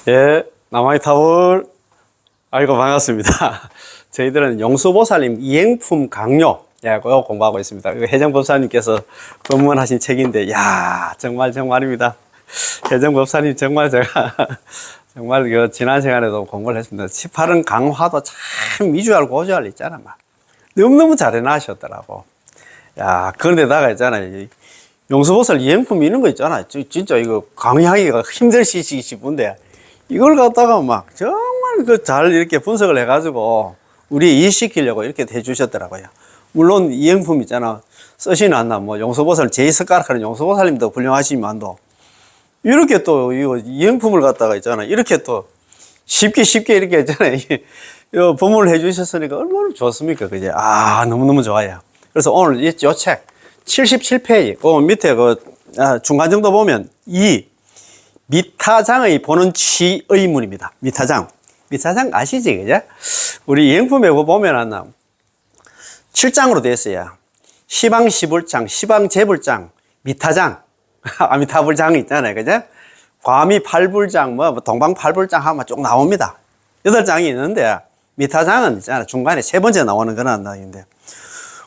예, 남아의 타월. 아이고, 반갑습니다. 저희들은 용수보살님 이행품 강요, 예, 그거 공부하고 있습니다. 혜정법사님께서 법문하신 책인데, 야, 정말입니다. 혜정법사님 정말 제가, 정말 그 지난 시간에도 공부를 했습니다. 18은 강화도 참 미주알 고주알 있잖아, 막. 너무너무 잘 해놔셨더라고. 야, 그런데다가 있잖아요. 용수보살 이행품 이런 거 있잖아요. 진짜 이거 강의하기가 힘들시지 분데, 이걸 갖다가 막 정말 그 잘 이렇게 분석을 해가지고 우리 이해시키려고 이렇게 해주셨더라고요. 물론 이행품 있잖아. 쓰시는 않나, 뭐 용수보살 제2습가락하는 용수보살님도 훌륭하시지만도 이렇게 또 이거 이행품을 갖다가 있잖아. 이렇게 또 쉽게 이렇게 있잖아요. 법문을 해주셨으니까 얼마나 좋습니까, 그제? 아, 너무너무 좋아요. 그래서 오늘 이 책 77페이지, 그 밑에 중간 정도 보면 미타장의 보는 취의문입니다. 미타장 아시지, 그죠? 우리 이행품에 보면 7장으로 되어 있어요. 시방시불장, 시방제불장, 미타장, 아미타불장 있잖아요, 그죠? 과미팔불장, 동방팔불장 하면 쭉 나옵니다. 8장이 있는데 미타장은 있잖아요, 중간에 세 번째 나오는 그런 단어인데,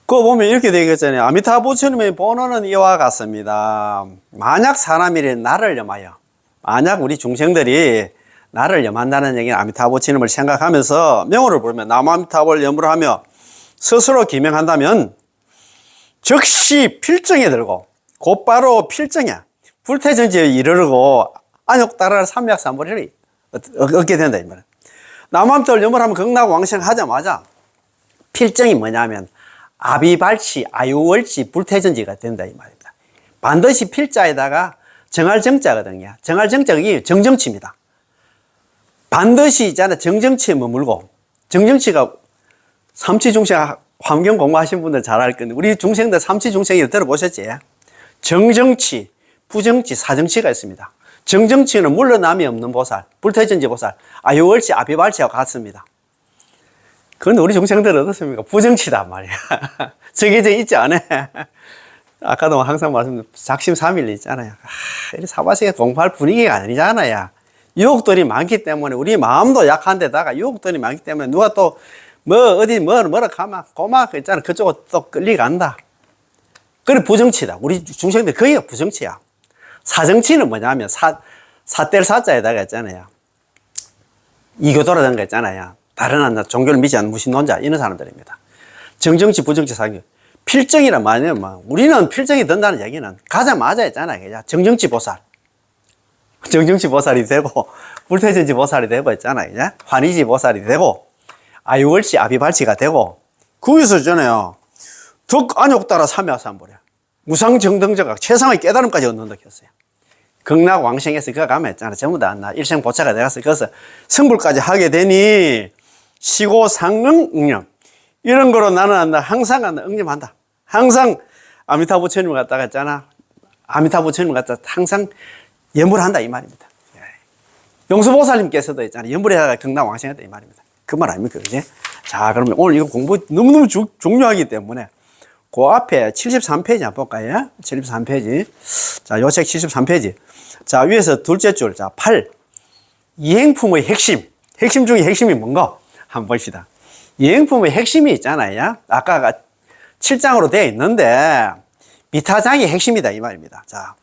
그거 보면 이렇게 되겠잖아요. 아미타 부처님의 번호는 이와 같습니다. 만약 사람이 나를 염하여, 만약 우리 중생들이 나를 염한다는 얘기는 아미타 부처님을 생각하면서 명호를 부르면 남아미타불 염을 하며 스스로 기명한다면 즉시 필정에 들고 곧바로 필정에 불태전지에 이르르고 안욕따라를 삼맥삼보리를 얻게 된다, 이 말이에요. 남아미타불 염을 하면 극락왕생하자마자 필정이 뭐냐면 아비발치, 아유월치, 불태전지가 된다, 이 말입니다. 반드시 필자에다가 정할정자거든요. 정할정자가 정정치입니다. 반드시 있잖아요. 정정치에 머물고, 정정치가 삼치중생 환경 공부하신 분들 잘 알 건데, 우리 중생들 삼치중생이 들어보셨지? 정정치, 부정치, 사정치가 있습니다. 정정치는 물러남이 없는 보살, 불태전지 보살, 아유월치, 아비발치와 같습니다. 그런데 우리 중생들은 어떻습니까? 부정치단 말이야. 저게 있지 않아? 아까도 항상 말씀드린 작심삼일 있잖아요. 이 사바세계 공부할 분위기가 아니잖아요. 유혹들이 많기 때문에 우리 마음도 약한데다가 유혹들이 많기 때문에 누가 또 뭐라 가면 고막 있잖아. 그쪽으로 또 끌려간다. 그래 부정치다. 우리 중생들 거기가 부정치야. 사정치는 뭐냐면 사뗄 사자에다가 있잖아요. 이교도라는 거 있잖아요. 다른 종교를 믿지 않는 무신론자 이런 사람들입니다. 정정치, 부정치, 사정. 필정이란 말이면 우리는 필정이 된다는 얘기는 가자마자 있잖아요. 정정치 보살, 정정치 보살이 되고 불태전지 보살이 되고 있잖아요. 환희지 보살이 되고 아유월치, 아비발치가 되고 거기서 있잖아요. 덕안욕 따라 삼야삼보려 무상정등자가 최상의 깨달음까지 얻는다 했어요. 극락왕생에서 그거 가면 있잖아. 전부 다 일생보차가 돼가서 거기서 성불까지 하게 되니 시고상응 응념 이런 거로 나는 항상 응념한다. 항상 아미타 부처님을 갖다가 있잖아. 아미타 부처님을 갖다가 항상 염불 한다 이 말입니다. 용수보살님께서도 있잖아. 염불에다가 극락왕생했다 이 말입니다. 그 말 아닙니까, 그지? 자, 그러면 오늘 이거 공부 너무너무 중요하기 때문에 그 앞에 73페이지 한번 볼까요? 73페이지. 자, 요 책 73페이지. 자, 위에서 둘째 줄. 자, 8. 이행품의 핵심. 핵심 중에 핵심이 뭔가? 한번 봅시다. 이행품의 핵심이 있잖아요. 아까 7장으로 되어 있는데, 미타장이 핵심이다. 이 말입니다. 자,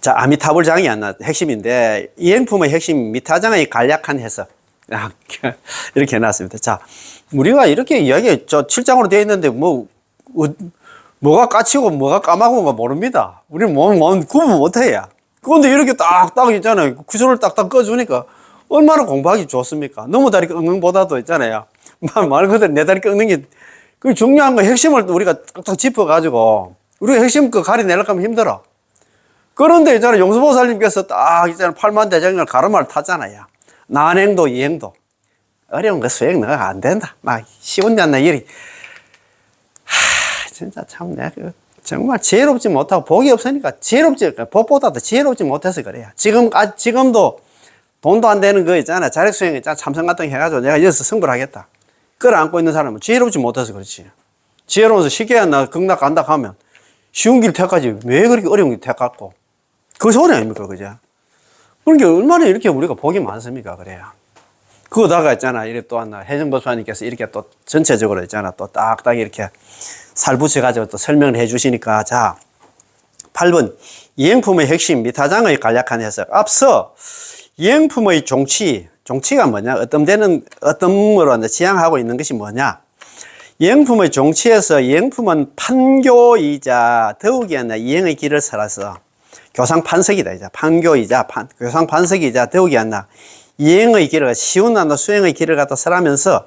아미타불장이 핵심인데, 이행품의 핵심, 미타장의 간략한 해석. 이렇게 해놨습니다. 자, 우리가 이렇게 이야기, 7장으로 되어 있는데, 뭐가 까치고 뭐가 까마고가 모릅니다. 우리는 구분 못해요. 그런데 이렇게 딱딱 있잖아요. 구조를 딱딱 꺼주니까 얼마나 공부하기 좋습니까? 너무 다리 꺾는 보다도 있잖아요. 말 그대로 내 다리 꺾는 게, 그 중요한 거 핵심을 우리가 딱딱 짚어가지고, 우리가 핵심 가려내려고 하면 힘들어. 그런데 있잖아요. 용수보살님께서 딱 있잖아요. 팔만대장을 가르마를 탔잖아요. 난행도, 이행도. 어려운 거 수행 너가 안 된다. 막 쉬운 않나 일이. 진짜 참 내가 정말 지혜롭지 못하고 복이 없으니까 복보다도 지혜롭지 못해서 그래요. 지금도 돈도 안 되는 거 있잖아. 자력수행 있잖아. 참선 같은 거 해가지고 내가 여기서 승부를 하겠다. 끌어안고 있는 사람은 지혜롭지 못해서 그렇지. 지혜로워서 쉽게 나 극락 간다 하면 쉬운 길 택하지 왜 그렇게 어려운 길 택갖고 그 소리 아닙니까, 그죠? 그러니까 얼마나 이렇게 우리가 복이 많습니까? 그래요. 그거다가 있잖아. 이렇게 또 하나, 혜정법사님께서 이렇게 또 전체적으로 있잖아. 또 딱딱 이렇게 살 붙여가지고 또 설명을 해 주시니까. 자, 8번. 이행품의 핵심, 미타장의 간략한 해석. 앞서 이행품의 종치가 뭐냐? 어떤 데는, 어떤으로 지향하고 있는 것이 뭐냐? 이행품의 종치에서 이행품은 판교이자 더욱이 이행의 길을 살아서 교상판석이다. 이제 판교이자 교상판석이자 더욱이 이행의 길을, 쉬운 수행의 길을 갖다 설하면서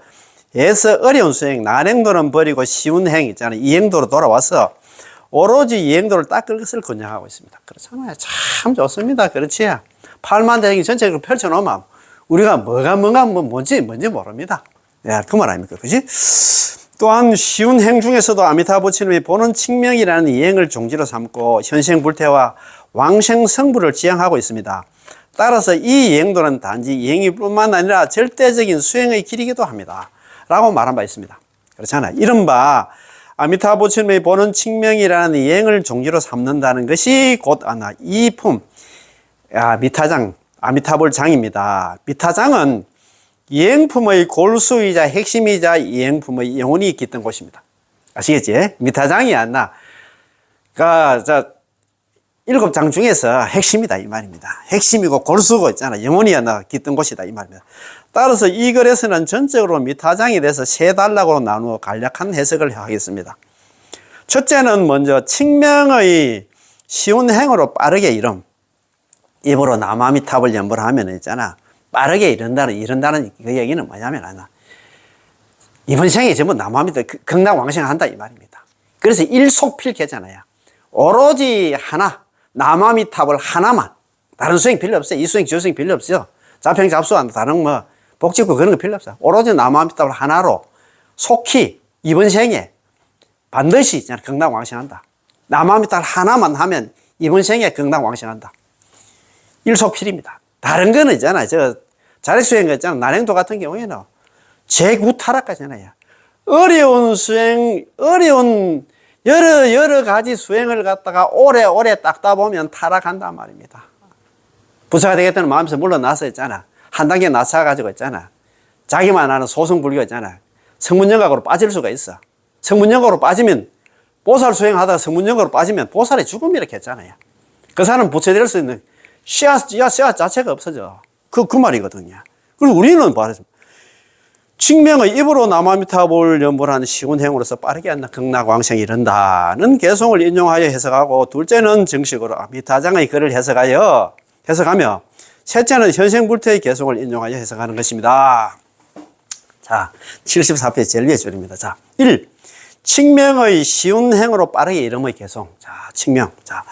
에서 어려운 수행, 난행도는 버리고 쉬운 행 있잖아요. 이행도로 돌아와서 오로지 이행도를 닦을 것을 권장하고 있습니다. 그렇잖아요. 참 좋습니다. 그렇지? 8만 대행이 전체적으로 펼쳐놓으면 우리가 뭔지 모릅니다. 예, 그 말 아닙니까? 그지? 또한 쉬운 행 중에서도 아미타부처님이 보는 칙명이라는 이행을 종지로 삼고 현생불태와 왕생성불을 지향하고 있습니다. 따라서 이 이행도는 단지 이행이뿐만 아니라 절대적인 수행의 길이기도 합니다. 라고 말한 바 있습니다. 그렇잖아요. 이른바 아미타부처님이 보는 칙명이라는 이행을 종지로 삼는다는 것이 곧 이품, 미타장, 아미타불장입니다. 미타장은 이행품의 골수이자 핵심이자 이행품의 영혼이 깃든 곳입니다. 아시겠지? 미타장이 그러니까 7장 중에서 핵심이다 이 말입니다. 핵심이고 골수고 있잖아. 영혼이 깃든 곳이다 이 말입니다. 따라서 이 글에서는 전적으로 미타장에 대해서 세 단락으로 나누어 간략한 해석을 하겠습니다. 첫째는 먼저 칙명의 쉬운 행으로 빠르게 이름, 입으로 남아미탑을 연보를 하면 있잖아. 빠르게 이른다는 그 얘기는 뭐냐면 이번 생에 전부 남아미탑 극락왕생한다 이 말입니다. 그래서 일속필계잖아요. 오로지 하나, 남아미탑을 하나만, 다른 수행 필요 없어요. 이수행 저수행 필요 없어요. 자평잡수한 다른 복직고 그런 거 필요 없어요. 오로지 남아미탑을 하나로 속히 이번 생에 반드시 극락왕생한다. 남아미탑 하나만 하면 이번 생에 극락왕생한다. 일속필입니다. 다른 거는 있잖아요. 자력수행 있잖아요. 난행도 같은 경우에는 재구타락까지잖아요. 어려운 수행, 여러 가지 수행을 갖다가 오래 닦다 보면 타락한단 말입니다. 부처가 되겠다는 마음에서 물러나서 있잖아. 한 단계 낮아가지고 있잖아. 자기만 아는 소승불교 있잖아. 성문영각으로 빠질 수가 있어. 성문영각으로 빠지면, 보살 수행하다가 성문영각으로 빠지면 보살의 죽음 이렇게 했잖아요. 그 사람 부처될 수 있는 씨앗 자체가 없어져. 그 말이거든요. 그리고 우리는 말해서 칙명의 입으로 남아미타불 연보라는 쉬운 행으로서 빠르게 극락왕생이 이른다는 개송을 인용하여 해석하고, 둘째는 정식으로 미타장의 글을 해석하며, 셋째는 현생불태의 개송을 인용하여 해석하는 것입니다. 자, 74페이지 제일 위에 줄입니다. 자, 1. 칙명의 쉬운 행으로 빠르게 이름의 개송. 자, 칙명. 자,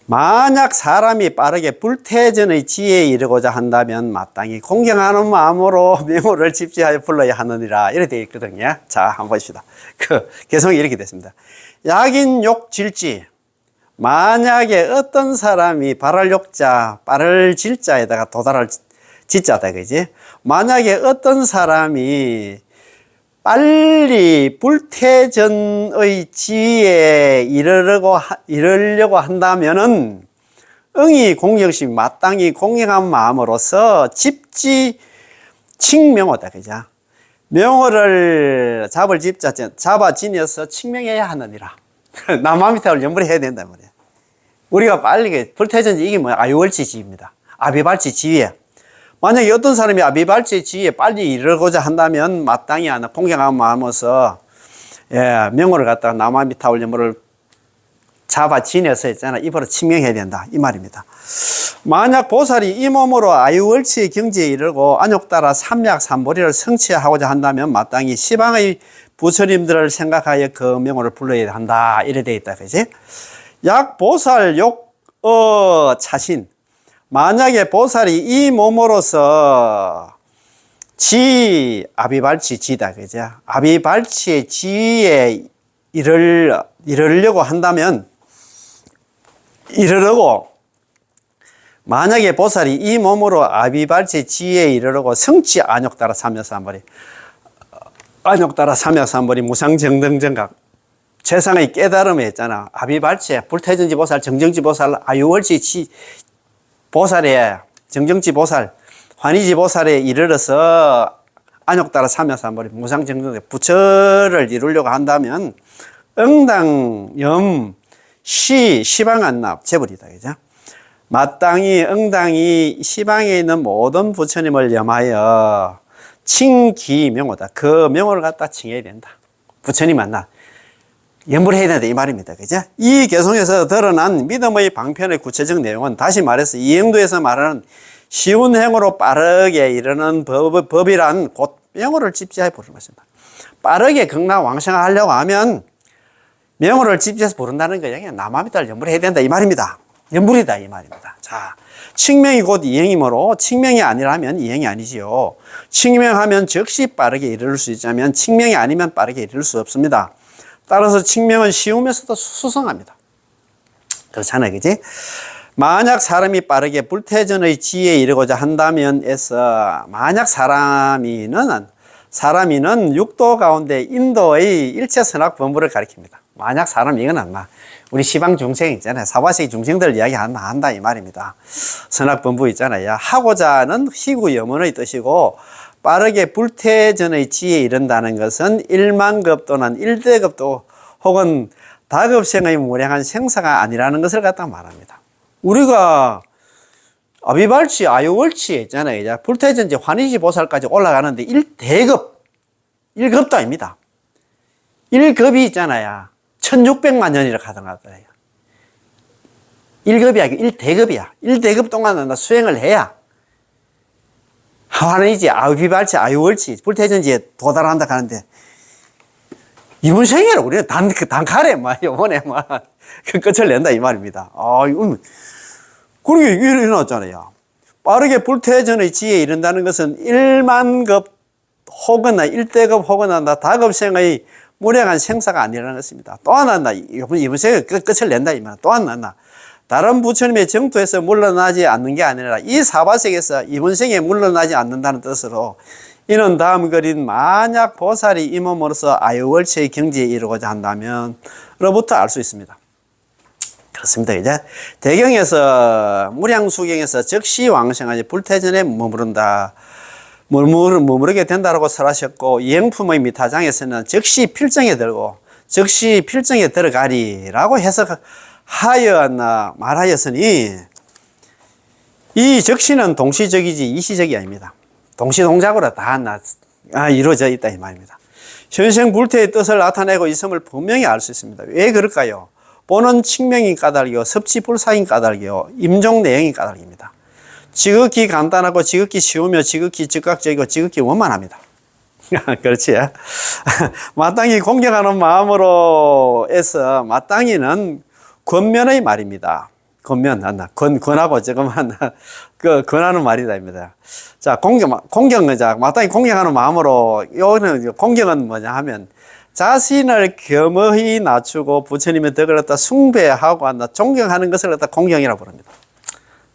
만약 사람이 빠르게 불태전의 지혜에 이르고자 한다면 마땅히 공경하는 마음으로 명호를 집지하여 불러야 하느니라. 이렇게 되어 있거든요. 자, 한번 보십시다. 그 개성이 이렇게 됐습니다. 약인 욕질지. 만약에 어떤 사람이 발할 욕자, 빠를 질자에다가 도달할 지자다, 그지? 만약에 어떤 사람이 빨리 불태전의 지혜에 이르려고 한다면은 응이 공경심 마땅히 공경한 마음으로서 집지 칙명호다, 그죠? 명호를 잡아 지녀서 칙명해야 하느니라. 남아미탑을 연불해야 된단 말이야. 우리가 빨리 불태전지 이게 뭐야? 아유월치 지입니다. 아비발치 지위에. 만약에 어떤 사람이 아비발치 지위에 빨리 이르고자 한다면 마땅히 공경한 마음으로서 명호를 갖다가 남아미탑을 연불을 잡아 지녀서 있잖아. 입으로 칙명해야 된다. 이 말입니다. 만약 보살이 이 몸으로 아유월치의 경지에 이르고 안욕따라 삼약삼보리를 성취하고자 한다면 마땅히 시방의 부처님들을 생각하여 그 명호를 불러야 한다. 이래 되어 있다. 그지? 약 보살 차신. 만약에 보살이 이 몸으로서 아비발치 지다. 그죠? 아비발치의 지위에 이르려고 한다면, 만약에 보살이 이 몸으로 아비발치 지혜에 이르려고 성취 안욕따라 삼약삼보리, 안욕따라 삼약삼보리 무상정등정각, 세상의 깨달음에 있잖아. 아비발치 불태전지 보살, 정정지 보살, 아유월치 보살의 정정지보살, 환희지보살에 이르러서 안욕따라 삼야삼벌이 무상정정 부처를 이루려고 한다면 응당, 염, 시방안납, 재벌이다. 그죠? 마땅히, 응당이 시방에 있는 모든 부처님을 염하여 칭기명호다. 그 명호를 갖다 칭해야 된다. 부처님 만나. 염불 해야 된다. 이 말입니다. 그죠? 이 개송에서 드러난 믿음의 방편의 구체적 내용은 다시 말해서 이 행도에서 말하는 쉬운 행으로 빠르게 이르는 법이란 곧 명호를 집지하여 부르는 것입니다. 빠르게 극락왕생하려고 하면 명호를 집지해서 부른다는 거예요. 그냥 남아미다를 염불해야 된다 이 말입니다. 염불이다 이 말입니다. 자, 칭명이 곧 이행이므로 칭명이 아니라면 이행이 아니지요. 칭명하면 즉시 빠르게 이룰 수 있자면 칭명이 아니면 빠르게 이룰 수 없습니다. 따라서 칭명은 쉬우면서도 수성합니다. 그렇잖아요. 그지? 만약 사람이 빠르게 불태전의 지혜에 이르고자 한다면 에서 만약 사람이는 육도 가운데 인도의 일체 선악 본부를 가리킵니다. 만약 사람 이건 우리 시방 중생 있잖아요. 사바세기 중생들 이야기한다 이 말입니다. 선악 본부 있잖아요. 하고자는 희구 염원의 뜻이고 빠르게 불태전의 지혜에 이른다는 것은 1만급 또는 1대급도 혹은 다급생의 무량한 생사가 아니라는 것을 갖다 말합니다. 우리가 아비발치, 아유월치 있잖아요. 불태전지 환희지 보살까지 올라가는데 1대급, 1급도 아닙니다. 1급이 있잖아요. 1600만 년이라고 하더라고요. 1급이 아니고 1대급이야. 1대급 동안은 수행을 해야 환희지, 아비발치, 아유월치, 불태전지에 도달한다 하는데 이번 생애로 우리는 단칼에 요번에 그 끝을 낸다 이 말입니다. 이건 그러게 일어났잖아요. 빠르게 불태전의 지혜에 이른다는 것은 1만급 혹은 1대급 혹은 다급생의 무량한 생사가 아니라는 것입니다. 또 하나 이번 생에 끝을 낸다 이 말. 또 하나 다른 부처님의 정토에서 물러나지 않는 게 아니라 이 사바세계에서 이번 생에 물러나지 않는다는 뜻으로 이는 다음 글인 만약 보살이 임함으로써 아유월체의 경지에 이르고자 한다면 로부터 알 수 있습니다. 그렇습니다. 이제 대경에서 무량수경에서 즉시 왕생하지 불태전에 머무르게 된다라고 설하셨고 이행품의 미타장에서는 즉시 필정에 들고 즉시 필정에 들어가리라고 해석하였나 말하였으니 이 즉시는 동시적이지 이시적이 아닙니다. 동시동작으로 다 이루어져 있다 이 말입니다. 현생불태의 뜻을 나타내고 있음을 분명히 알 수 있습니다. 왜 그럴까요? 보는 칭명이 까닭이요 섭지불사인 까닭이요 임종내용이 까닭입니다. 지극히 간단하고 지극히 쉬우며 지극히 즉각적이고 지극히 원만합니다. 그렇지? 마땅히 공경하는 마음으로 해서 마땅히는 권면의 말입니다. 권하고 조금만 권하는 말이다입니다. 자, 마땅히 공경하는 마음으로, 요는 공경은 뭐냐 하면, 자신을 겸허히 낮추고 부처님의 덕을 갖다 숭배하고 존경하는 것을 갖다 공경이라고 부릅니다.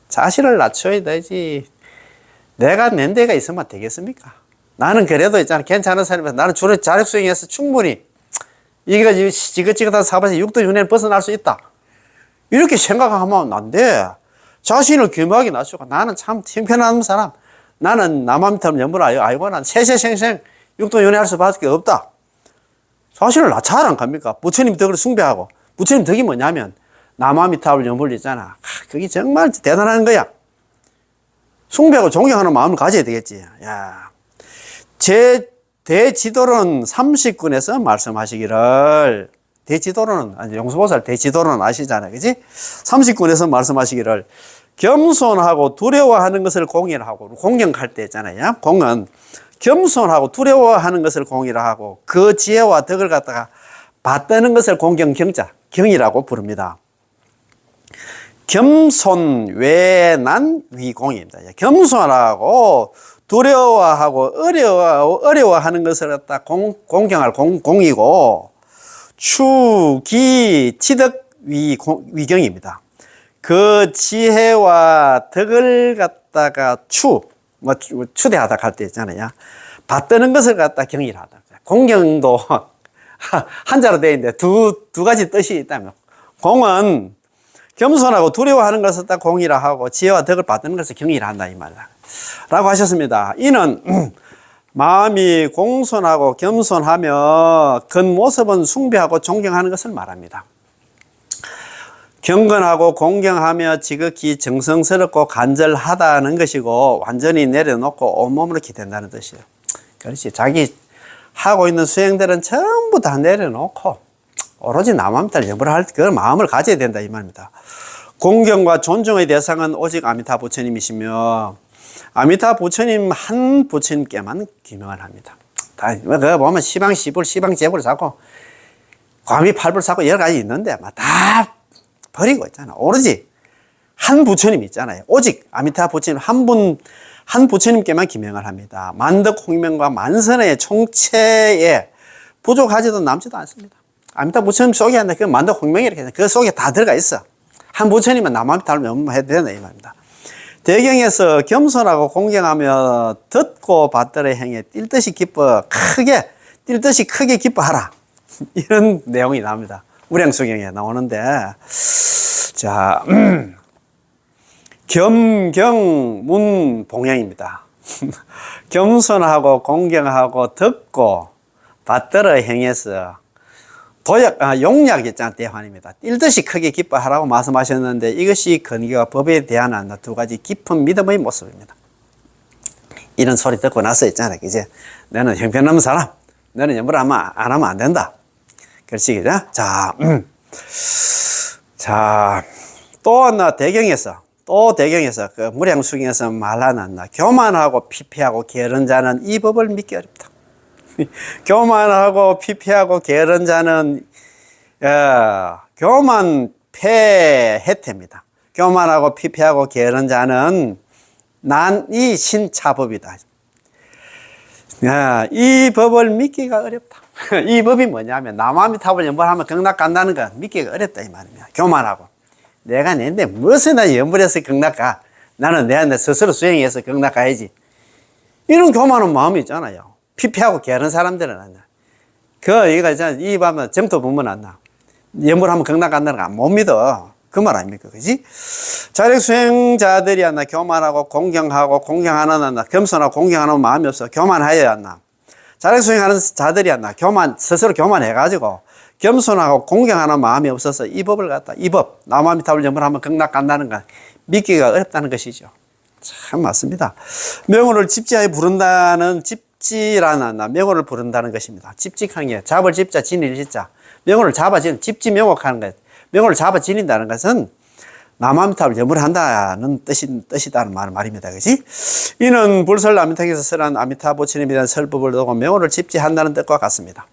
자신을 낮춰야 되지. 내가 낸 데가 있으면 되겠습니까? 나는 그래도 있잖아. 괜찮은 사람이라서 나는 주로 자력수행해서 충분히, 이거 지긋지긋한 사바세 육도윤회를 벗어날 수 있다. 이렇게 생각하면 안 돼. 자신을 겸허하게 낮추고 나는 참 형편없는 사람. 나는 남한테는 염불 알고 난 세세생생 육도윤회할 수밖에 없다. 자신을 낮춰라 안 갑니까? 부처님 덕을 숭배하고 부처님 덕이 뭐냐면 남아미탑을 염불리잖아. 그게 정말 대단한 거야. 숭배하고 존경하는 마음을 가져야 되겠지. 야, 제 대지도론 30군에서 말씀하시기를 대지도론은 용수보살 대지도론은 아시잖아요. 그지? 30군에서 말씀하시기를 겸손하고 두려워하는 것을 공일하고 공경할 때 있잖아요. 공은 겸손하고 두려워하는 것을 공이라 하고 그 지혜와 덕을 갖다가 받드는 것을 경이라고 부릅니다. 겸손 외난 위공입니다. 겸손하고 두려워하고 어려워하는 것을 갖다 공경할 공이고 추기 치덕 위경입니다. 그 지혜와 덕을 갖다가 추대하다 할 때 있잖아요. 받드는 것을 갖다 경일하다. 공경도 한자로 되어 있는데 두 가지 뜻이 있다면 공은 겸손하고 두려워하는 것을 딱 공이라 하고 지혜와 덕을 받는 것을 경이라 한다 이 말이다. 라고 하셨습니다. 이는 마음이 공손하고 겸손하며 겉모습은 숭배하고 존경하는 것을 말합니다. 경건하고 공경하며 지극히 정성스럽고 간절하다는 것이고 완전히 내려놓고 온몸으로 기댄다는 뜻이에요. 그렇지. 자기 하고 있는 수행들은 전부 다 내려놓고 오로지 남한테를 염불할 그런 마음을 가져야 된다 이 말입니다. 공경과 존중의 대상은 오직 아미타 부처님이시며 아미타 부처님 한 부처님께만 기명을 합니다. 다 그거 보면 시방 시불 시방 제불 사고 과미 팔불 사고 여러 가지 있는데 다 버리고 있잖아. 오로지 한 부처님 있잖아요. 오직 아미타 부처님 한 부처님께만 기명을 합니다. 만덕 홍명과 만선의 총체에 부족하지도 남지도 않습니다. 아미타 부처님 속에 한다. 그 만덕 홍명이 이렇게 그 속에 다 들어가 있어. 한 부처님은 남한테 달면 해도 된다 이 말입니다. 대경에서 겸손하고 공경하며 듣고 받들어 행에 뛸 듯이 크게 기뻐하라. 이런 내용이 나옵니다. 우량수경에 나오는데, 자, 겸경문봉양입니다. 겸손하고 공경하고 듣고 받들어 행해서 용약이 있잖아, 대환입니다. 뛸 듯이 크게 기뻐하라고 말씀하셨는데 이것이 근기와 법에 대한 두 가지 깊은 믿음의 모습입니다. 이런 소리 듣고 나서 있잖아요. 이제 너는 형편없는 사람, 너는 염불 안 하면 안 된다. 그렇지, 그죠? 자, 또 하나 대경에서 그 무량수경에서 말하는 교만하고 피폐하고 게으른 자는 이 법을 믿기 어렵다. 교만하고 피폐하고 게으른 자는 교만 폐해태입니다. 교만하고 피폐하고 게으른 자는 난이 신차법이다. 이 법을 믿기가 어렵다. 이 법이 뭐냐면 남아미탑을 연불하면 극락 간다는 거 믿기가 어렵다 이 말입니다. 교만하고 내가 내인데 무엇을 나 연불해서 극락 가? 나는 내 스스로 수행해서 극락 가야지. 이런 교만한 마음이 있잖아요. 피폐하고 게으른 사람들은 안 나. 얘가 있잖아. 이 밤에 정토 보면 안 나. 연불하면 극락 간다는 거 못 믿어. 그 말 아닙니까? 그지? 자력 수행자들이 안 나. 교만하고 공경하고 공경하는 안 나. 겸손하고 공경하는 마음이 없어. 교만하여야 안 나. 자력 수행하는 자들이 안 나. 스스로 교만해가지고 겸손하고 공경하는 마음이 없어서 이 법을 갖다, 이 법, 남아미탑을 연불하면 극락 간다는 건 믿기가 어렵다는 것이죠. 참 맞습니다. 명호를 집지하여 부른다는 집지라는 명호를 부른다는 것입니다. 집직하는 게 잡을 집자 지닐 집자 명호를 잡아 지는 집지 명호하는 것. 명호를 잡아 지닌다는 것은 남아미탑을 연불한다는 뜻이다는 말입니다. 그지? 이는 불설 아미타에서 설한 아미타 부처님이라는 설법을 두고 명호를 집지한다는 뜻과 같습니다.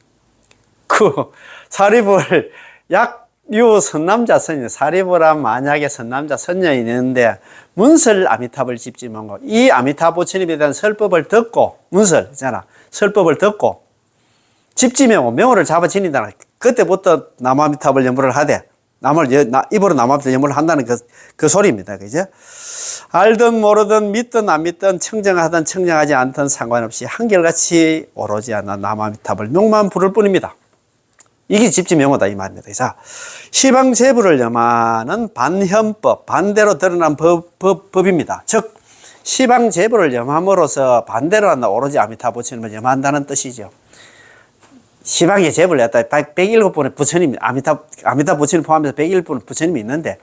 사리불 약유 선남자 선녀, 사리불한 만약에 선남자 선녀이 있는데 문설 아미탑을 집지한 거. 이 아미타 부처님에 대한 설법을 듣고 문설 있잖아. 설법을 듣고 집지명호 명호를 잡아 지닌다는 그때부터 남아미탑을 연불을 하되 입으로 남아미탑을 연불을 한다는 그 소리입니다. 그죠? 알든 모르든 믿든 안 믿든 청정하든 청정하지 않든 상관없이 한결같이 오로지 않아 남아미탑을 명만 부를 뿐입니다. 이게 집지명호다 이 말입니다. 자, 시방제부를 염하는 반현법, 반대로 드러난 법입니다. 즉 시방제부를 염함으로써 반대로 한다 오로지 아미타 부처님을 염한다는 뜻이죠. 시방의 제부를 갖다 107분의 부처님, 아미타 부처님 포함해서 101분의 부처님이 있는데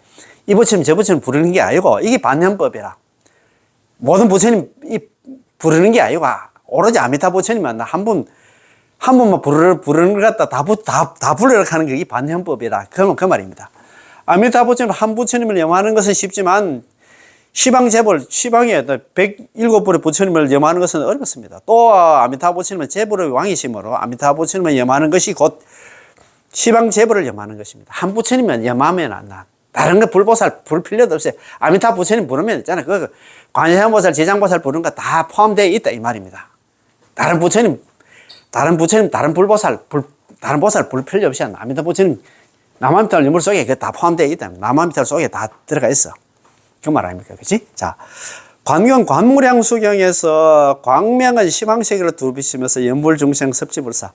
이 부처님 저 부처님 부르는 게 아니고 이게 반현법이라 모든 부처님 부르는 게 아니고 오로지 아미타 부처님만 한 분만 부르는 것 같다 다 부르려고 하는 게 반현법이라 그 말입니다. 아미타 부처님 한 부처님을 염하는 것은 쉽지만 시방에 107분의 부처님을 염하는 것은 어렵습니다. 또 아미타 부처님은 제부의 왕이시므로 아미타 부처님을 염하는 것이 곧 시방제부를 염하는 것입니다. 한 부처님은 염하면 안 나. 다른 거 불보살 부를 필요도 없어요. 아미타 부처님 부르면 있잖아요. 관세음보살, 지장보살 부르는 거 다 포함되어 있다 이 말입니다. 다른 보살 부를 필요 없이 아미타 부처님 남아미타 유물 속에 다 포함되어 있다. 남아미타 속에 다 들어가 있어. 그 말 아닙니까? 그치? 자, 관무량수경에서 광명은 시방세계로 두비치면서 연불중생 섭지불사.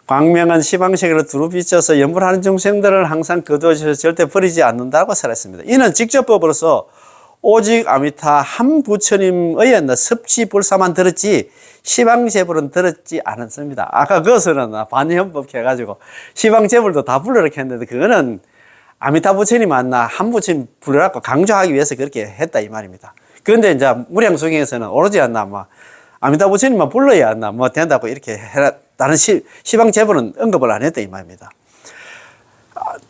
광명은 시방색으로 두루 비춰서 연불하는 중생들을 항상 거두어주셔서 절대 버리지 않는다고 설했습니다. 이는 직접법으로서 오직 아미타 한 부처님의 섭취불사만 들었지 시방제불은 들었지 않았습니다. 아까 그것은 반현법 해가지고 시방제불도 다 불러라 했는데 그거는 아미타 부처님 만나 한 부처님 불러라고 강조하기 위해서 그렇게 했다 이 말입니다. 그런데 이제 무량수경에서는 오로지 아미타 부처님만 불러야 된다고 이렇게 해라. 다른 시방제불은 언급을 안 했다 이 말입니다.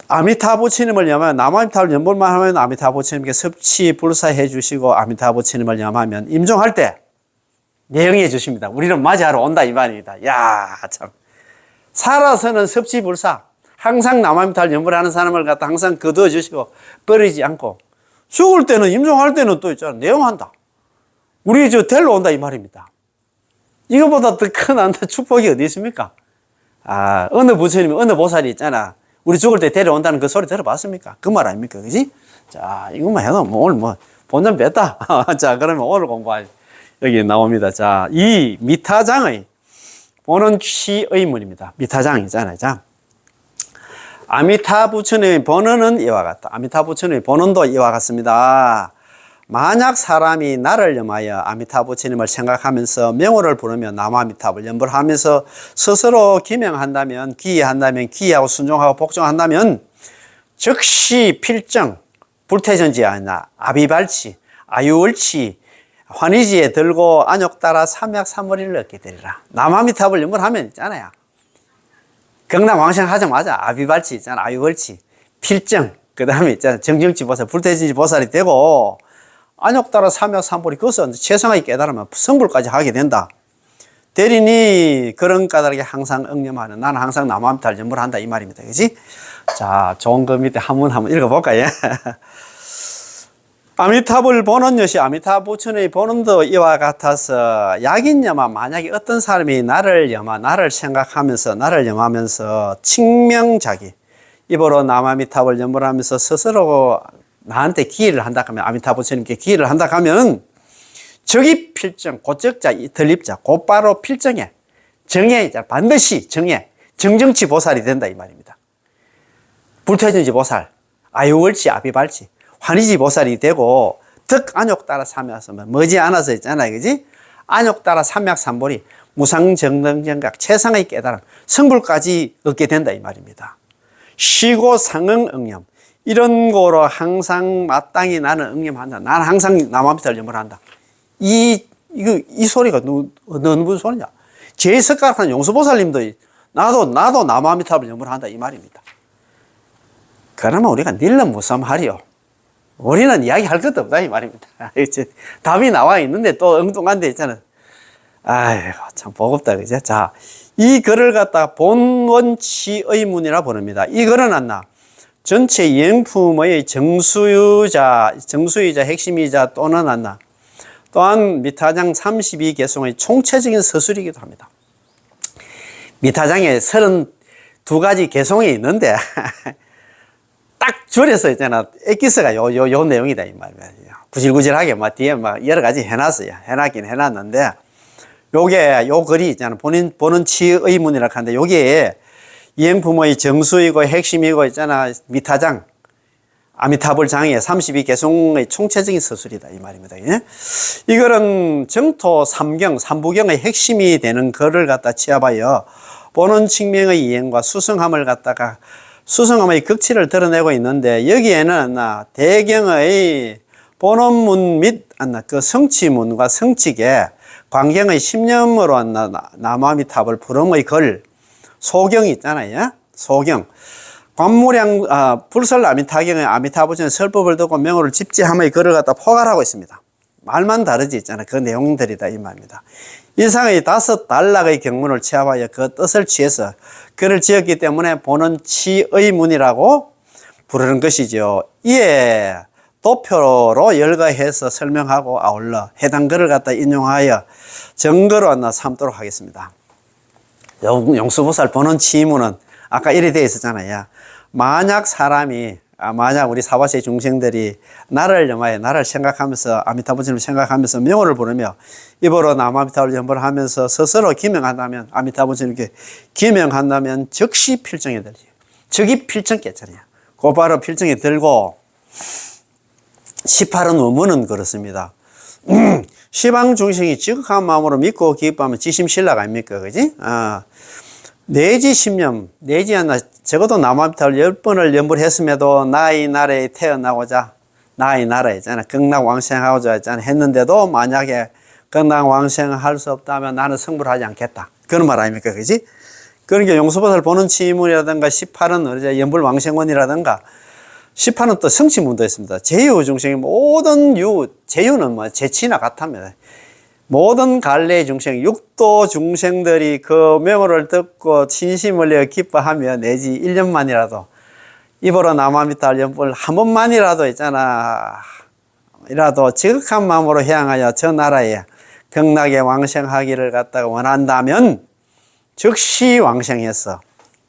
아미타 부처님을 염하면 남아미타를 연불만 하면 아미타 부처님께 섭취 불사해 주시고 아미타 부처님을 염하면 임종할 때 내영해 주십니다. 우리는 맞이하러 온다 이 말입니다. 야, 참. 살아서는 섭취 불사. 항상 남아미타를 연불하는 사람을 갖다 항상 거두어 주시고 버리지 않고 죽을 때는 임종할 때는 또 있잖아. 내용한다. 우리 데리러 온다 이 말입니다. 이거보다 더 큰 축복이 어디 있습니까? 어느 부처님, 어느 보살이 있잖아. 우리 죽을 때 데려온다는 그 소리 들어봤습니까? 그 말 아닙니까? 그지? 자, 이것만 해도 오늘 본전 뺐다. 자, 그러면 오늘 공부할 여기 나옵니다. 자, 이 미타장의 본원 취의문입니다. 미타장 있잖아요. 자, 아미타 부처님의 본원은 이와 같다. 아미타 부처님의 본원도 이와 같습니다. 만약 사람이 나를 염하여 아미타 부처님을 생각하면서 명호를 부르며 남아미타를 연불하면서 스스로 기명한다면, 기의한다면, 기의하고 순종하고 복종한다면 즉시 필정, 불태전지 아니나 아비발치, 아유월치, 환희지에 들고 안욕 따라 삼약삼월일을 얻게 되리라. 남아미타를 연불하면 있잖아요. 경남왕생하자마자 아비발치 있잖아. 아유월치, 필정, 그 다음에 있잖아. 정정치 보살, 불태전지 보살이 되고 안욕 따라 삼약삼월이 그것은 최상하게 깨달으면 성불까지 하게 된다. 대리니 그런 까닭에 항상 응념하는 나는 항상 남아미타를 연불한다 이 말입니다. 그지? 자, 좋은 거 밑에 한번 읽어볼까요? 아미타불 본원 여시 아미타 부처의 본원도 이와 같아서 약인염아 만약에 어떤 사람이 나를 생각하면서 나를 염하면서 칭명자기 입으로 남아미타불 연불하면서 스스로 나한테 기회를 한다 하면 아미타 부처님께 기회를 한다 하면 적이 필정 고적자 들립자 곧바로 필정해 정해 반드시 정해 정정치 보살이 된다 이 말입니다. 불태전지 보살 아유월치 아비발치 환희지 보살이 되고 득 안욕 따라 삼약삼월 머지않아서 있잖아요. 그지? 안욕 따라 삼약삼월이 무상정등정각 최상의 깨달음 성불까지 얻게 된다 이 말입니다. 쉬고 상응 응념 이런 거로 항상 마땅히 나는 응념한다. 나는 항상 남아미타를 염불한다. 이 소리가 어느 무슨 소리냐? 제일 석가락한 용수보살님도 나도 남아미타를 염불한다 이 말입니다. 그러면 우리가 닐는 무슨 말이요? 우리는 이야기할 것도 없다 이 말입니다. 답이 나와 있는데 또 엉뚱한 데 있잖아. 아이고 참 버겁다 그죠? 자, 이 글을 갖다가 본원치의문이라 부릅니다. 이 글은 전체 이행품의 정수이자 핵심이자 또는 또한 미타장 32개송의 총체적인 서술이기도 합니다. 미타장에 32가지 개송이 있는데 딱 줄여서 있잖아. 엑기스가 요 내용이다 이 말이야. 구질구질하게 뒤에 여러 가지 해놨긴 해놨는데 요 글이 있잖아. 본원치의문이라고 하는데 요게 이행품의 정수이고 핵심이고 있잖아. 미타장, 아미타불 장의 32개송의 총체적인 서술이다 이 말입니다. 예? 이거는 정토 삼부경의 핵심이 되는 글을 갖다 취합하여 본원 측명의 이행과 수성함의 극치를 드러내고 있는데 여기에는 대경의 본원문 및 그 성취문과 성취계 광경의 심념으로 남아미타불 부름의 글 소경이 있잖아요. 소경. 불설 아미타경의 아미타부처는 설법을 듣고 명호를 집지함의 글을 갖다 포괄하고 있습니다. 말만 다르지 있잖아요. 그 내용들이다 이 말입니다. 이상의 5단락의 경문을 취합하여 그 뜻을 취해서 글을 지었기 때문에 본원치의문이라고 부르는 것이죠. 이에 도표로 열거해서 설명하고 아울러 해당 글을 갖다 인용하여 정거로 삼도록 하겠습니다. 용수보살 본원치의문은 아까 이래 되어 있었잖아요. 만약 사람이 만약 우리 사바세 중생들이 나를 염하여 나를 생각하면서 아미타부처님을 생각하면서 명호를 부르며 입으로 남아미타불 연보를 하면서 스스로 기명한다면 아미타부처님께 기명한다면 즉시 필정이 들지. 즉이 필정 깨잖아요. 곧바로 필정이 들고 18은 의문은 그렇습니다. 시방 중생이 지극한 마음으로 믿고 기뻐하면 지심신락 아닙니까? 그지? 내지 10년, 내지 않나, 적어도 남아미타불 10번을 연불 했음에도 나의 나라에 태어나고자, 나의 나라에 있잖아. 극락왕생하고자 했잖아. 했는데도 만약에 극락왕생을 할 수 없다면 나는 성불 하지 않겠다. 그런 말 아닙니까? 그지? 그러니까 용서보살 보는 치문이라든가 18은 연불왕생원이라든가 18은 또 성취문도 있습니다. 제유중생의 모든 제유는 뭐 재치나 같답니다. 모든 갈래 중생, 육도 중생들이 그 명호를 듣고 진심을 내어 기뻐하며 내지 1년만이라도 입으로 남아미타불 연불 한 번만이라도 있잖아. 이라도 지극한 마음으로 향하여 저 나라에 극락에 왕생하기를 갖다가 원한다면 즉시 왕생해서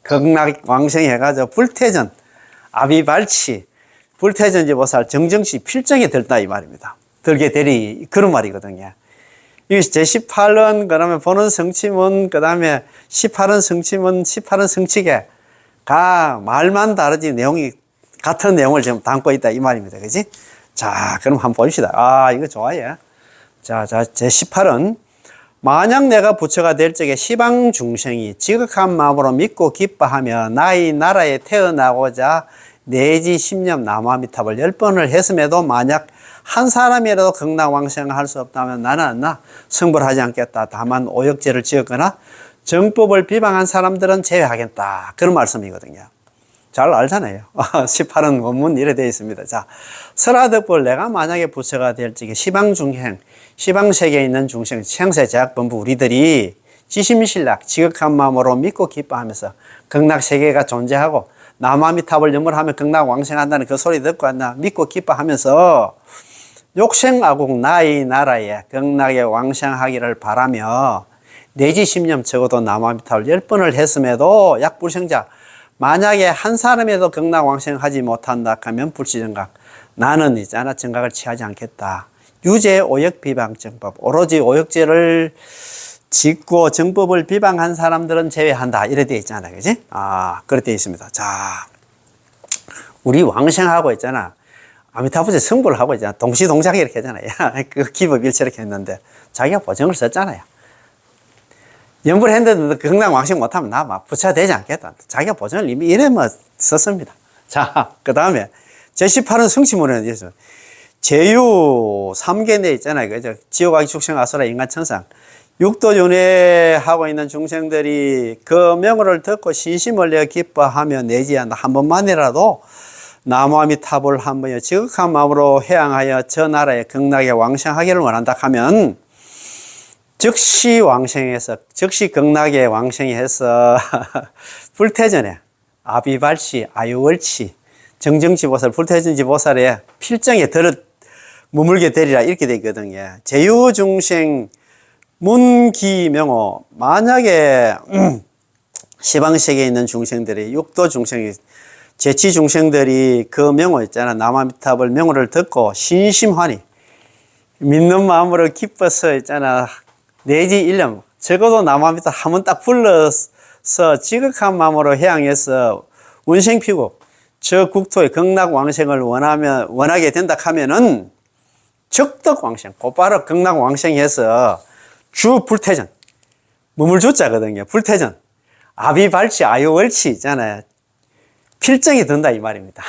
극락 왕생해가지고 불태전, 아비발치, 불태전지보살 정정시 필정이 들다 이 말입니다. 들게 되리 그런 말이거든요. 이 제18은 그다음에 보는 성취문 그다음에 18은 성취문 18은 성취계가 말만 다르지 내용이 같은 내용을 지금 담고 있다 이 말입니다. 그지? 자, 그럼 한번 봅시다. 이거 좋아요. 자, 제18은 만약 내가 부처가 될 적에 시방 중생이 지극한 마음으로 믿고 기뻐하며 나의 나라에 태어나고자 내지 10년 남아미타불 10번을 했음에도 만약 한 사람이라도 극락왕생을 할 수 없다면 나는 성불하지 않겠다. 다만 오역죄를 지었거나 정법을 비방한 사람들은 제외하겠다. 그런 말씀이거든요. 잘 알잖아요. 18은 원문 이래 되어 있습니다. 자, 설화덕불 내가 만약에 부처가 될 적에 시방중생, 시방세계에 있는 중생, 생세제약본부 우리들이 지심신락, 지극한 마음으로 믿고 기뻐하면서 극락세계가 존재하고 남아미타불 연불하면 극락왕생한다는 그 소리 듣고 믿고 기뻐하면서 욕생아국 나의 나라에 극락에 왕생하기를 바라며 내지 10년 적어도 남아미타불 10번을 했음에도 약불생자 만약에 한 사람에도 극락왕생하지 못한다 하면 불치정각 나는 있잖아 정각을 취하지 않겠다. 유죄 오역 비방 정법 오로지 오역죄를 짓고 정법을 비방한 사람들은 제외한다 이래 되어 있잖아. 그지? 그렇게 되어 있습니다. 자, 우리 왕생하고 있잖아. 아미타부처 성불을 하고 있잖아. 동시동작 이렇게 하잖아요. 그 기법일체 이렇게 했는데 자기가 보정을 썼잖아요. 연불 했는데 극락 왕생 못하면 나 막 부처 되지 않겠다. 자기가 보정을 이미 이래 썼습니다. 자, 그 다음에 제18은 성취문에는 있어요. 제유 3계 내에 있잖아요. 그죠? 지옥, 악의, 축생, 아수라, 인간, 천상. 육도윤회 하고 있는 중생들이 그 명호를 듣고 신심을 내어 기뻐하며 내지 않나 한 번만이라도 나무아미타불 한 번에 지극한 마음으로 해양하여 저 나라의 극락에 왕생하기를 원한다 하면 즉시 왕생해서 즉시 극락에 왕생해서 불태전에 아비발치, 아유월치, 정정지보살, 불태전지보살의 필정에 머물게 되리라 이렇게 되어 있거든요. 제유중생 문기명호 만약에 시방세계에 있는 중생들이 육도 중생이 제치 중생들이 그 명호 있잖아 남아미타불 명호를 듣고 신심하니 믿는 마음으로 기뻐서 있잖아 내지 1년 적어도 남아미타 한번 딱 불러서 지극한 마음으로 해양해서 원생 피고 저 국토의 극락왕생을 원하게 된다 하면은 적덕왕생 곧바로 극락왕생해서 주 불태전 무물주자거든요. 불태전 아비발치 아유월치 있잖아요. 필정이 든다 이 말입니다.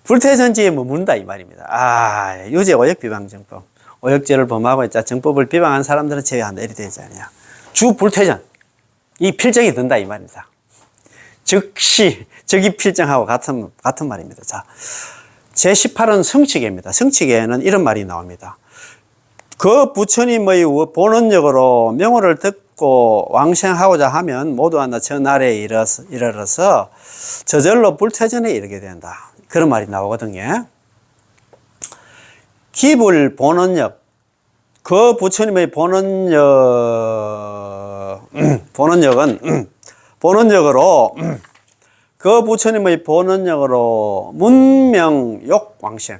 불태전지에 머문다 이 말입니다. 유죄 오역 비방정법 오역죄를 범하고 있자 정법을 비방한 사람들은 제외한다 이렇게 되잖아요. 주 불태전 이 필정이 든다 이 말입니다. 즉시 적이 필정하고 같은 말입니다. 자, 제18은 성취계입니다. 성취계에는 이런 말이 나옵니다. 그 부처님의 본원력으로 명호를 듣고 왕생하고자 하면 모두 하나 저 나라에 이르러서 저절로 불태전에 이르게 된다. 그런 말이 나오거든요. 기불 본원력, 그 부처님의 본원력은 본원력으로 그 부처님의 본원력으로 문명욕 왕생,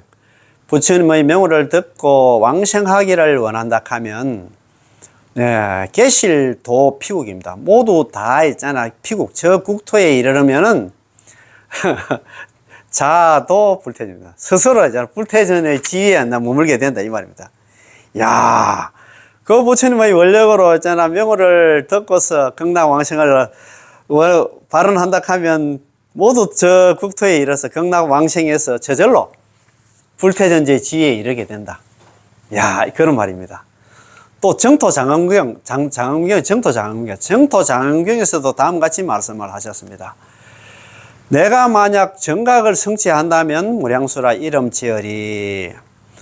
부처님의 명호를 듣고 왕생하기를 원한다 하면, 네, 계실도 피국입니다. 모두 다 있잖아. 피국. 저 국토에 이르려면은, 자도 불태집니다. 스스로 이제 불태전의 지위에 머물게 된다. 이 말입니다. 야, 그 부처님의 원력으로 있잖아. 명호를 듣고서 극락왕생을 발언한다 하면 모두 저 국토에 이르러서 극락왕생에서 저절로 불태전지의 지위에 이르게 된다. 야, 그런 말입니다. 또 정토장엄경, 정토장엄경에서도 다음과 같이 말씀을 하셨습니다. 내가 만약 정각을 성취한다면 무량수라 이름 지으리.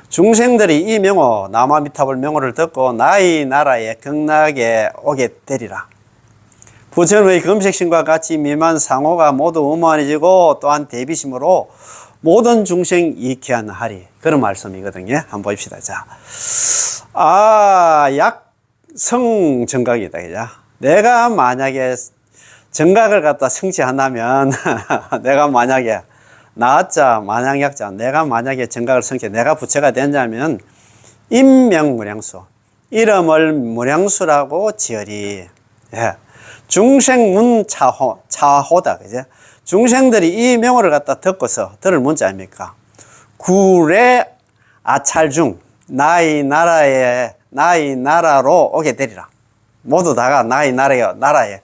중생들이 이 명호, 남아미타불 명호를 듣고 나의 나라에 극락에 오게 되리라. 부처님의 금식심과 같이 미만 상호가 모두 원만해지고 또한 대비심으로 모든 중생 이익케 하리. 그런 말씀이거든요. 한번 봅시다. 자, 약성 정각이다. 그죠? 내가 만약에 정각을 갖다 성취한다면, 내가 만약에, 나자, 만약약자, 내가 만약에 정각을 성취해, 내가 부처가 된다면, 인명무량수, 이름을 무량수라고 지으리. 예. 중생문 차호다. 그죠? 중생들이 이 명호를 갖다 듣고서 들을 문자 아닙니까? 구례 아찰중, 나의 나라로 오게 되리라. 모두 다가 나의 나라에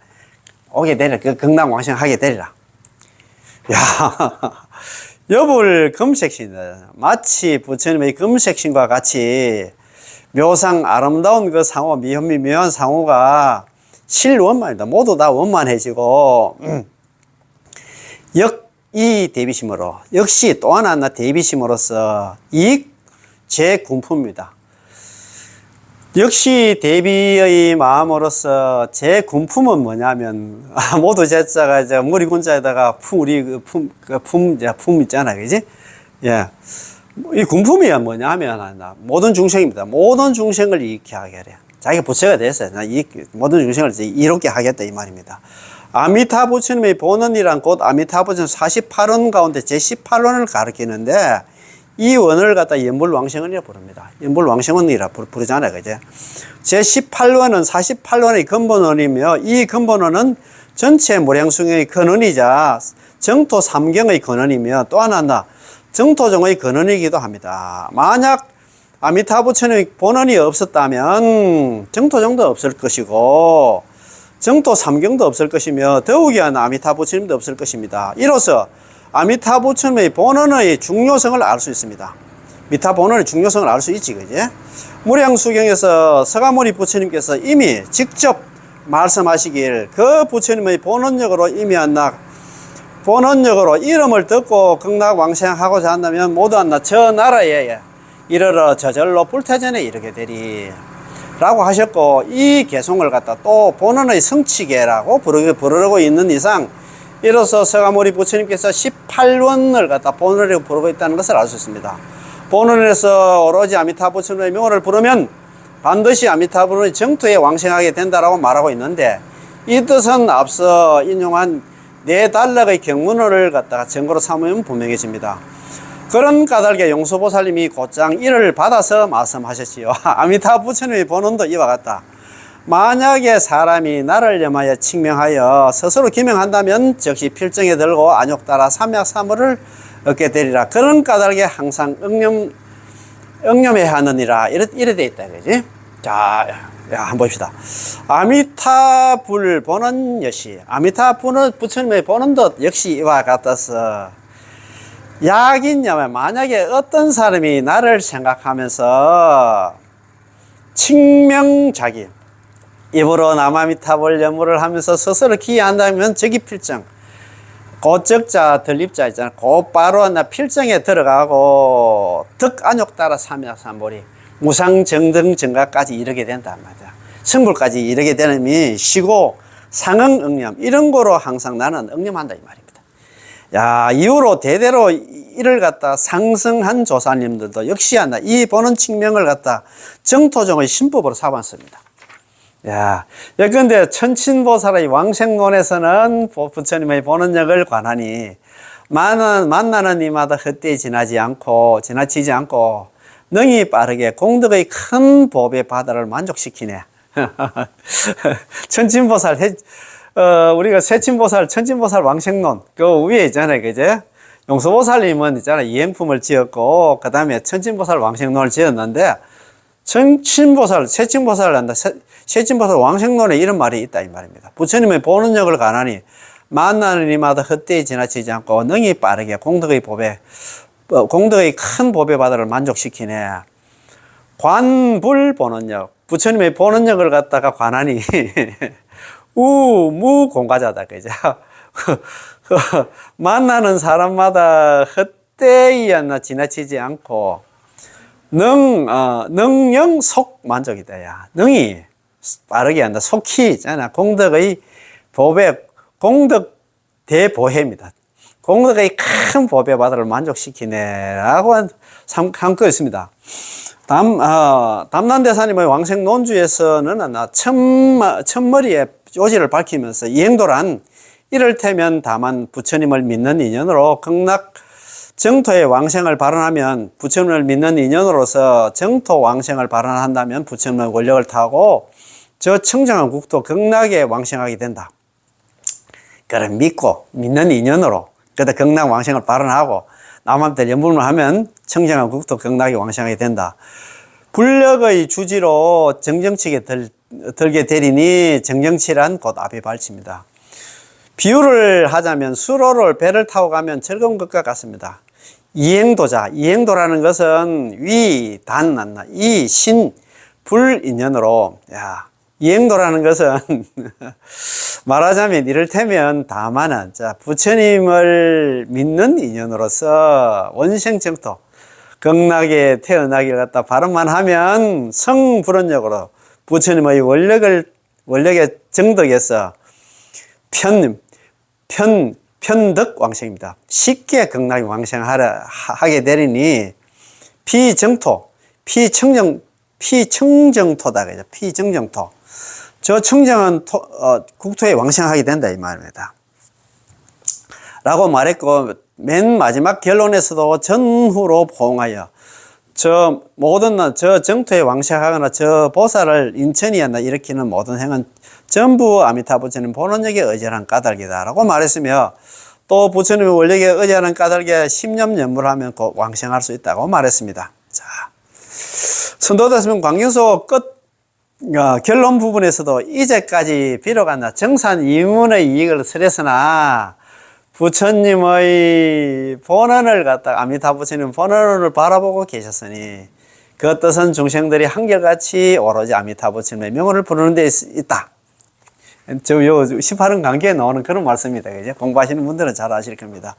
오게 되리라. 그 극락왕생하게 되리라. 야, 여불 금색신이다. 마치 부처님의 금색신과 같이 묘상 아름다운 그 상호, 묘한 상호가 실원만이다. 모두 다 원만해지고, 이 대비심으로, 역시 또 하나 대비심으로서 이익 제군품입니다. 역시 대비의 마음으로서 제 군품은 뭐냐면, 모두 제자가 이제 무리군자에다가 품 있잖아요. 그지? 예. 이 군품이 뭐냐면, 모든 중생입니다. 모든 중생을 이익케 하게 하래. 자기가 부처가 됐어요. 모든 중생을 이롭게 하겠다. 이 말입니다. 아미타 부처님의 본원이란 곧 아미타 부처님 48원 가운데 제 18원을 가리키는데, 이 원을 갖다 연불왕생원이라 부릅니다. 연불왕생원이라 부르잖아요. 그죠? 제18원은 48원의 근본원이며, 이 근본원은 전체 무량숭의 근원이자 정토 삼경의 근원이며, 또 하나 정토정의 근원이기도 합니다. 만약 아미타 부처님의 본원이 없었다면 정토정도 없을 것이고, 정토 삼경도 없을 것이며, 더욱이나 아미타 부처님도 없을 것입니다. 이로써 아미타 부처님의 본원의 중요성을 알 수 있습니다. 미타 본원의 중요성을 알 수 있지, 그지? 무량수경에서 서가모니 부처님께서 이미 직접 말씀하시길, 그 부처님의 본원력으로 이미 본원력으로 이름을 듣고 극락왕생하고자 한다면 모두 저 나라에 이르러 저절로 불태전에 이르게 되리. 라고 하셨고, 이 개송을 갖다 또 본원의 성취계라고 부르고 있는 이상, 이로써 서가모니 부처님께서 18원을 갖다 본원이라고 부르고 있다는 것을 알 수 있습니다. 본원에서 오로지 아미타 부처님의 명호를 부르면 반드시 아미타 부처님의 정토에 왕생하게 된다라고 말하고 있는데, 이 뜻은 앞서 인용한 4단락의 경문어를 갖다가 증거로 삼으면 분명해집니다. 그런 까닭에 용수보살님이 곧장 이를 받아서 말씀하셨지요. 아미타 부처님의 본원도 이와 같다. 만약에 사람이 나를 염하여 칙명하여 스스로 기명한다면 즉시 필정에 들고 안욕 따라 삼약사물을 얻게 되리라. 그런 까닭에 항상 응념해야 하느니라. 이래 돼 있다. 그지? 자, 한번 봅시다. 아미타불 본원 역시, 아미타 부처님의 본원도 역시 이와 같아서, 약이냐면 만약에 어떤 사람이 나를 생각하면서 칙명자기, 입으로 남아미타불 염불을 하면서 스스로 기여한다면 저기 필정, 고적자 들립자 있잖아. 곧바로 필정에 들어가고 득안욕 따라 삼약삼보리 무상정등 정가까지 이르게 된단 말이야. 성불까지 이르게 되는 쉬고 상응응념, 이런 거로 항상 나는 응념한다 이 말입니다. 야, 이후로 대대로 이를 갖다 상승한 조사님들도 역시 이 보는 측면을 갖다 정토정의 신법으로 삼았습니다. 야, 예컨대 천친보살의 왕생론에서는 부처님의 보는 역을 관하니 만나는 이마다 헛되이 지나치지 않고 능히 빠르게 공덕의 큰 법의 바다를 만족시키네. 천친보살, 우리가 세친보살, 천친보살 왕생론, 그 위에 있잖아요. 그제? 용서보살님은 있잖아요. 이행품을 지었고, 그 다음에 천친보살 왕생론을 지었는데, 천친보살, 세친보살을 한다. 세친보살 왕생론에 이런 말이 있다, 이 말입니다. 부처님의 보는 역을 가나니, 만나는 이마다 헛되이 지나치지 않고, 능히 빠르게 공덕의 큰 법의 바다를 만족시키네. 관불 보는 역. 부처님의 보는 역을 갖다가 관하니, 무공과자다, 그죠? 만나는 사람마다 헛되이 지나치지 않고, 능영 속 만족이다, 야. 능히 빠르게 한다. 속히 있잖아. 공덕의 법의, 공덕 대보혜입니다. 공덕의 큰 법의 바다를 만족시키네라고 한거 있습니다. 담난대사님의 왕생논주에서는 첫머리에 요지를 밝히면서 이행도란 이를테면 다만 부처님을 믿는 인연으로 극락 정토의 왕생을 발언하면 부처님을 믿는 인연으로서 정토 왕생을 발언한다면 부처님의 권력을 타고 저 청정한 국토 극락에 왕생하게 된다. 그래 믿는 인연으로 그다 극락 왕생을 발언하고 남한테 연불을 하면 청정한 국토 극락에 왕생하게 된다. 불력의 주지로 정정치게 들게 되리니 정정치란 곧 앞에 발치입니다. 비유를 하자면 수로를 배를 타고 가면 즐거운 것과 같습니다. 이행도라는 것은 위, 단, 이, 신, 불 인연으로, 이행도라는 것은 말하자면 이를테면 다만은 부처님을 믿는 인연으로서 원생정토 극락에 태어나기를 갖다 발음만 하면 성불언역으로 부처님의 원력의 정덕에서 편덕 왕생입니다. 쉽게 극락에 왕생하게 되리니 피청정토다. 그죠? 피청정토. 저 청정한 국토에 왕생하게 된다 이 말입니다. 라고 말했고 맨 마지막 결론에서도 전후로 포옹하여 저 정토에 왕생하거나 저 보살을 인천이었나 일으키는 모든 행은 전부 아미타 부처님 본원력에 의존한 까닭이다라고 말했으며 또 부처님의 원력에 의존한 까닭에 10년 연물하면 곧 왕생할 수 있다고 말했습니다. 자, 선도대스명 광경소 끝 결론 부분에서도 이제까지 비록 정산 이문의 이익을 설했으나 부처님의 본원을 갖다가 아미타 부처님 본원을 바라보고 계셨으니 그 뜻은 중생들이 한결같이 오로지 아미타 부처님의 명호를 부르는 데 있다. 저 18은 강계에 나오는 그런 말씀입니다. 그죠? 공부하시는 분들은 잘 아실 겁니다.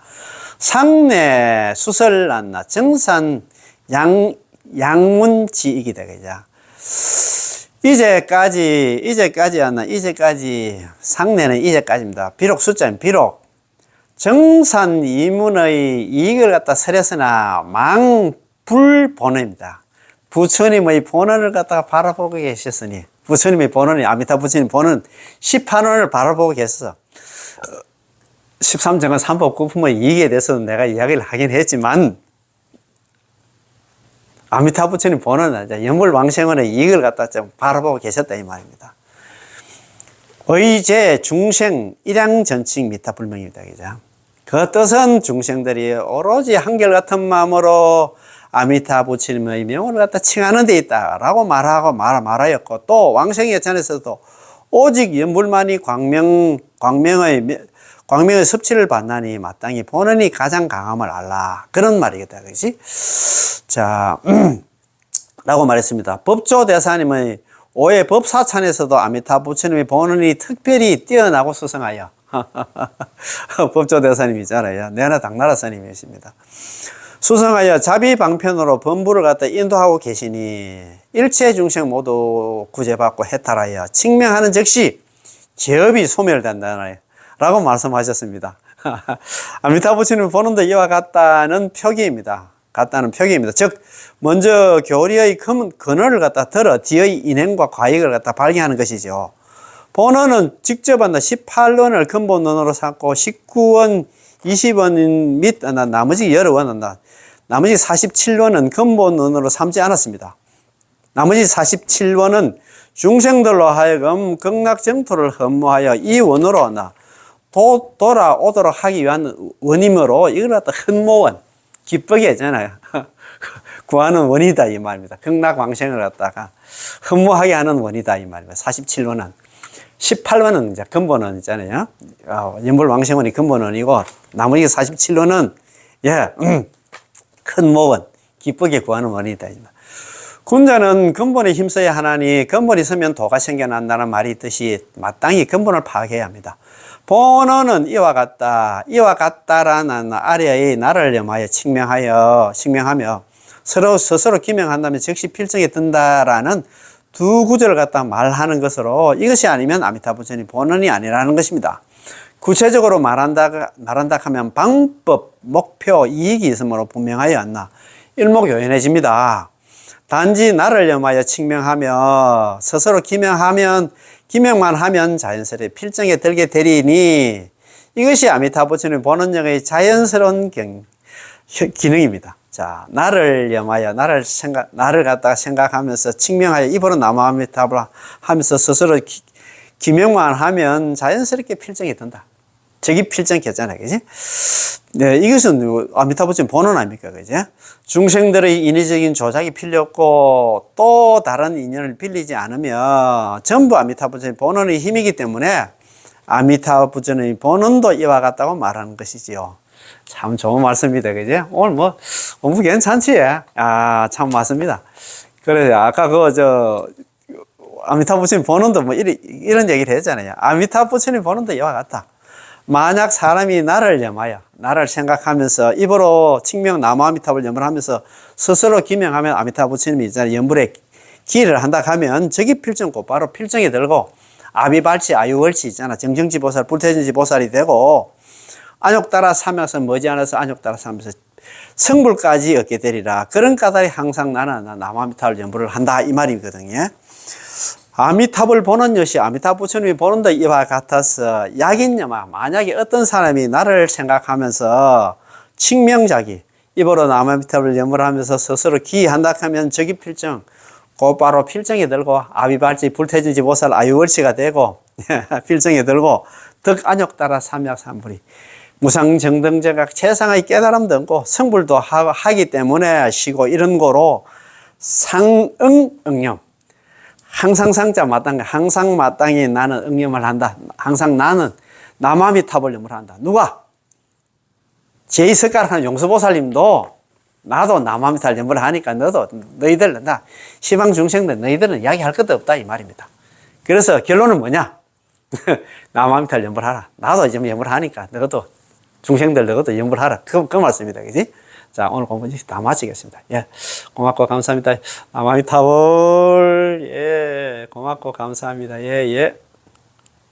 상내 수설난나 정산 양문지익이다. 그죠? 이제까지 상내는 이제까지입니다. 비록 숫자는 비록 정산 이문의 이익을 갖다 설했으나 망불본원입니다. 부처님의 본원을 갖다가 바라보고 계셨으니 부처님의 본원이 아미타 부처님 본원 18원을 바라보고 계셔서 13정은 삼법구품의 이익에 대해서는 내가 이야기를 하긴 했지만 아미타 부처님 본원은 연불왕생원의 이익을 갖다 좀 바라보고 계셨다 이 말입니다. 의제 중생 일양전칙 미타불명입니다. 그죠? 그 뜻은 중생들이 오로지 한결같은 마음으로 아미타 부처님의 명호를 갖다 칭하는 데 있다라고 말하였고 또 왕생예찬에서도 오직 연불만이 광명의 섭취를 받나니 마땅히 본원이 가장 강함을 알라 그런 말이겠다. 그렇지? 자, 라고 말했습니다. 법조대사님의 오해 법사찬에서도 아미타 부처님의 본원이 특별히 뛰어나고 수성하여 법조대사님이잖아요. 내나 당나라 스님이십니다. 수성하여 자비방편으로 범부를 갖다 인도하고 계시니 일체 중생 모두 구제받고 해탈하여 칭명하는 즉시 죄업이 소멸된다 라고 말씀하셨습니다. 아미타 부처님 본원도 이와 같다는 표기입니다. 같다는 표기입니다. 즉, 먼저 교리의 근원을 갖다 들어 뒤의 인행과 과익을 갖다 발견하는 것이죠. 본원은 직접 한다. 18원을 근본원으로 삼고 19원, 20원 및 나머지 여러 원 한다. 나머지 47원은 근본원으로 삼지 않았습니다. 나머지 47원은 중생들로 하여금 극락정토를 허무하여 이 원으로 한다. 돌아오도록 하기 위한 원이므로 이걸 갖다 흠모원, 기쁘게 했잖아요. 구하는 원이다 이 말입니다. 극락왕생을 갖다가 흠모하게 하는 원이다 이 말입니다. 47원은. 18원은 이제 근본원 있잖아요. 연불왕생원이 근본원이고 나머지 47원은 큰 모원, 기쁘게 구하는 원이다. 군자는 근본에 힘써야 하나니 근본이 서면 도가 생겨난다는 말이 있듯이 마땅히 근본을 파악해야 합니다. 본원은 이와 같다. 이와 같다라는 아래의 나를 염하여 칭명하며 스스로 기명한다면 즉시 필정에 든다라는 두 구절을 갖다 말하는 것으로 이것이 아니면 아미타부전이 본원이 아니라는 것입니다. 구체적으로 말한다 하면 방법, 목표, 이익이 있으므로 분명하여 않나 일목요연해집니다. 단지 나를 염하여 칭명하며 스스로 기명만 하면 자연스레 필정에 들게 되리니 이것이 아미타부전의 본원력의 자연스러운 기능입니다. 자, 나를 염하여 나를 갖다가 생각하면서 칭명하여 입으로 나무아미타불 하면서 스스로 기명만 하면 자연스럽게 필정이 든다. 저기 필정했잖아요. 그지? 네, 이것은 아미타부전 본원 아닙니까? 그지? 중생들의 인위적인 조작이 필요없고 또 다른 인연을 빌리지 않으면 전부 아미타부전의 본원의 힘이기 때문에 아미타부전의 본원도 이와 같다고 말하는 것이지요. 참 좋은 말씀입니다. 그지? 오늘 뭐, 공부 괜찮지? 참 맞습니다. 그래, 아까 아미타부처님 본원도 뭐 이런 얘기를 했잖아요. 아미타부처님 본원도 이와 같다. 만약 사람이 나를 염하여, 나를 생각하면서 입으로 칭명 나무아미타불 염을 하면서 스스로 기명하면 아미타부처님이 있잖아요. 염불에 기를 한다 하면 저기 필정 곧바로 필정에 들고 아비발치, 아유월치 있잖아. 정정지보살, 불태전지보살이 되고 안욕따라 삼여서 머지않아서 안욕따라 삼여서 성불까지 얻게 되리라. 그런 까닭에 항상 나는 나무아미타불 염불을 한다 이 말이거든요. 아미타불 보는 것이 아미타부처님이 보는도 이와 같아서 약인념아 만약에 어떤 사람이 나를 생각하면서 칭명자기 입으로 나무아미타불 염불을 하면서 스스로 기한다 하면 저기 필정 곧바로 필정에 들고 아비발치 불태전지 보살 아유월치가 되고 필정에 들고 덕안욕따라 삼약삼불이 무상정등제각 최상의 깨달음도 없고 성불도 하기 때문에 쉬고 이런 거로 상응응념 항상 상자 마땅히 항상 마땅히 나는 응념을 한다. 항상 나는 나무아미타불 염을 한다. 누가? 제2석가락하는 용서보살님도 나도 나무아미타불 염을 하니까 너희들 나 시방 중생들 너희들은 이야기할 것도 없다 이 말입니다. 그래서 결론은 뭐냐? 나무아미타불 염을 하라. 나도 지금 염을 하니까 너도 중생들 너도 염을 하라. 그 말씀입니다. 그지? 자, 오늘 공부 다 마치겠습니다. 예. 고맙고 감사합니다. 나무아미타불. 예. 고맙고 감사합니다. 예, 예.